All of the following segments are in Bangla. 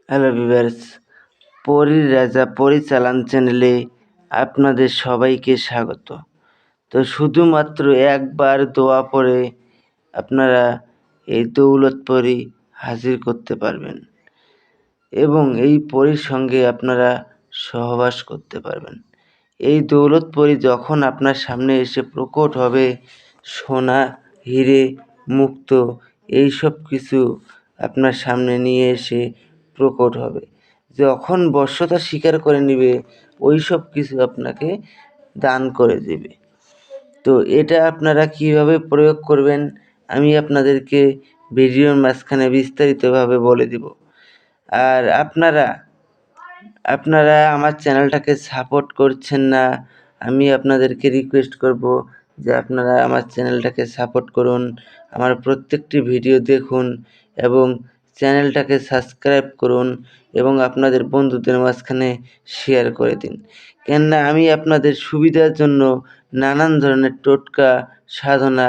হ্যালো ভিউয়ার্স, পরীর রাজা পরিচালন চ্যানেলে আপনাদের সবাইকে স্বাগত। তো শুধুমাত্র একবার দোয়া পড়ে আপনারা এই দৌলতপরি হাজির করতে পারবেন এবং এই পরীর সঙ্গে আপনারা সহবাস করতে পারবেন। এই দৌলতপরি যখন আপনার সামনে এসে প্রকট হবে, সোনা, হিরে, মুক্ত এইসব কিছু আপনার সামনে নিয়ে এসে প্রকট হবে। যখন বশ্যতা স্বীকার করে নিবে, ওই সব কিছু আপনাকে দান করে দেবে। তো এটা আপনারা কীভাবে প্রয়োগ করবেন আমি আপনাদেরকে ভিডিওর মাঝখানে বিস্তারিতভাবে বলে দিব। আর আপনারা আমার চ্যানেলটাকে সাপোর্ট করছেন না, আমি আপনাদেরকে রিকোয়েস্ট করব যে আপনারা আমার চ্যানেলটাকে সাপোর্ট করুন, আমার প্রত্যেকটি ভিডিও দেখুন এবং চ্যানেলটাকে সাবস্ক্রাইব করুন এবং আপনাদের বন্ধুদের মাঝখানে শেয়ার করে দিন। কেননা আমি আপনাদের সুবিধার জন্য নানান ধরনের টোটকা সাধনা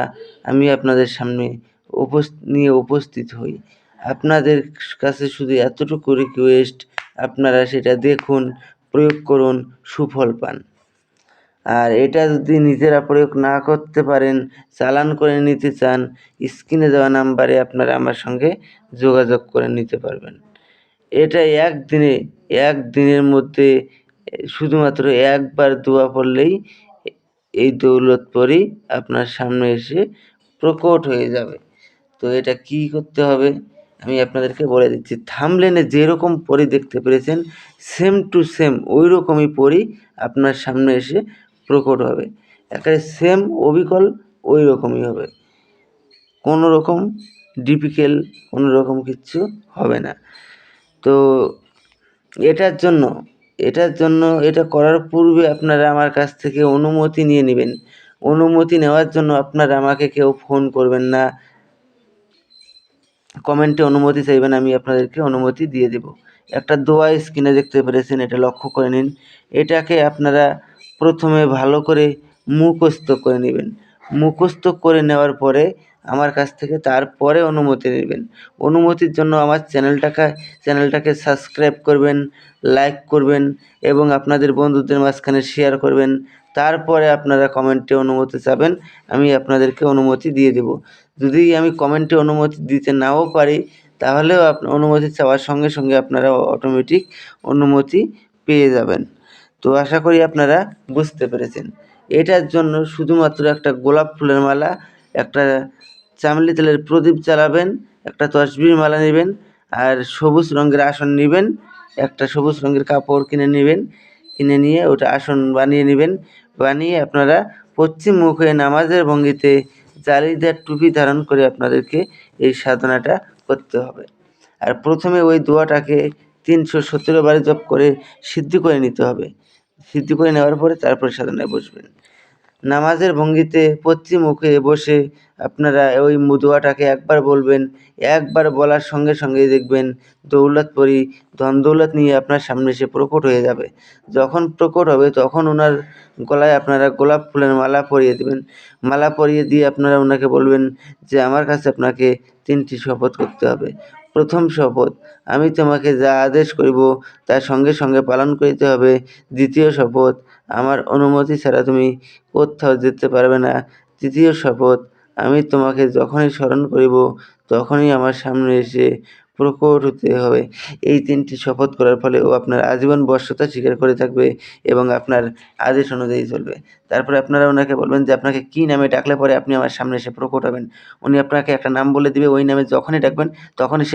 আমি আপনাদের সামনে নিয়ে উপস্থিত হই। আপনাদের কাছে শুধু এতটুকু রিকোয়েস্ট, আপনারা সেটা দেখুন, প্রয়োগ করুন, সুফল পান। আর এটা যদি নিজেরা প্রয়োগ না করতে পারেন, চালান করে নিতে চান, স্ক্রিনে দেওয়া নাম্বারে আপনারা আমার সঙ্গে যোগাযোগ করে নিতে পারবেন। এটা একদিনের মধ্যে শুধুমাত্র একবার দোয়া পড়লেই এই দৌলতপরি আপনার সামনে এসে প্রকট হয়ে যাবে। তো এটা কী করতে হবে আমি আপনাদেরকে বলে দিচ্ছি। থাম্বনেলে যেরকম পরি দেখতে পেরেছেন, সেম টু সেম ওই রকমই পরি আপনার সামনে এসে প্রকট হবে। একেবারে সেম অবিকল ওই রকমই হবে, কোনো রকম ডিফিকাল্ট কোনো রকম কিচ্ছু হবে না। তো এটার জন্য এটা করার পূর্বে আপনারা আমার কাছ থেকে অনুমতি নিয়ে নেবেন। অনুমতি নেওয়ার জন্য আপনারা আমাকে কেউ ফোন করবেন না, কমেন্টে অনুমতি চাইবেন, আমি আপনাদেরকে অনুমতি দিয়ে দেব। একটা দোয়া স্ক্রিনে দেখতে পেরেছেন, এটা লক্ষ্য করে নিন। এটাকে আপনারা প্রথমে ভালো করে মুখস্থ করে নেবেন। মুখস্থ করে নেওয়ার পরে আমার কাছ থেকে তারপরে অনুমতি নেবেন। অনুমতির জন্য আমার চ্যানেলটাকে সাবস্ক্রাইব করবেন, লাইক করবেন এবং আপনাদের বন্ধুদের মাঝখানে শেয়ার করবেন। তারপরে আপনারা কমেন্টে অনুমতি চাবেন, আমি আপনাদেরকে অনুমতি দিয়ে দেব। যদি আমি কমেন্টে অনুমতি দিতে নাও পারি, তাহলেও অনুমতি চাওয়ার সঙ্গে সঙ্গে আপনারা অটোমেটিক অনুমতি পেয়ে যাবেন। তো আশা করি আপনারা বুঝতে পেরেছেন। এটার জন্য শুধুমাত্র একটা গোলাপ ফুলের মালা, একটা চামেলি তেলের প্রদীপ জ্বালাবেন, একটা তসবির মালা নেবেন, আর সবুজ রঙের আসন নেবেন, একটা সবুজ রঙের কাপড় কিনে নেবেন, কিনে নিয়ে ওটা আসন বানিয়ে নেবেন। বানিয়ে আপনারা পশ্চিম মুখে নামাজের ভঙ্গিতে জালিদার টুপি ধারণ করে আপনাদেরকে এই সাধনাটা করতে হবে। আর প্রথমে ওই দোয়াটাকে 317 বার জপ করে সিদ্ধি করে নিতে হবে। সিদ্ধি করে নেওয়ার পরে তারপরে সাধনায় বসবেন। নামাজের ভঙ্গিতে পশ্চিম মুখে বসে আপনারা ওই দোয়াটাকে একবার বলবেন। একবার বলার সঙ্গে সঙ্গেই দেখবেন দৌলতপরি ধন দৌলত নিয়ে আপনার সামনে এসে প্রকট হয়ে যাবে। যখন প্রকট হবে তখন ওনার গলায় আপনারা গোলাপ ফুলের মালা পরিয়ে দেবেন। মালা পরিয়ে দিয়ে আপনারা ওনাকে বলবেন যে আমার কাছে আপনাকে 3টি শপথ করতে হবে। প্রথম শপথ, আমি তোমাকে যা আদেশ করিব তা সঙ্গে সঙ্গে পালন করিতে হবে। দ্বিতীয় শপথ, আমার অনুমতি ছাড়া তুমি কোথাও যেতে পারবে না। তৃতীয় শপথ, আমি তোমাকে যখনই স্মরণ করিব তখনই আমার সামনে এসে প্রকট হতে হবে। এই 3টি শপথ করার ফলে ও আপনার আজীবন বশ্যতা স্বীকার করে থাকবে এবং আপনার আদেশ অনুযায়ী চলবে। তারপরে আপনারা ওনাকে বলবেন যে আপনাকে কী নামে ডাকলে পরে আপনি আমার সামনে এসে প্রকট হবেন। উনি আপনাকে একটা নাম বলে দিবে, ওই নামে যখনই ডাকবেন তখনই সে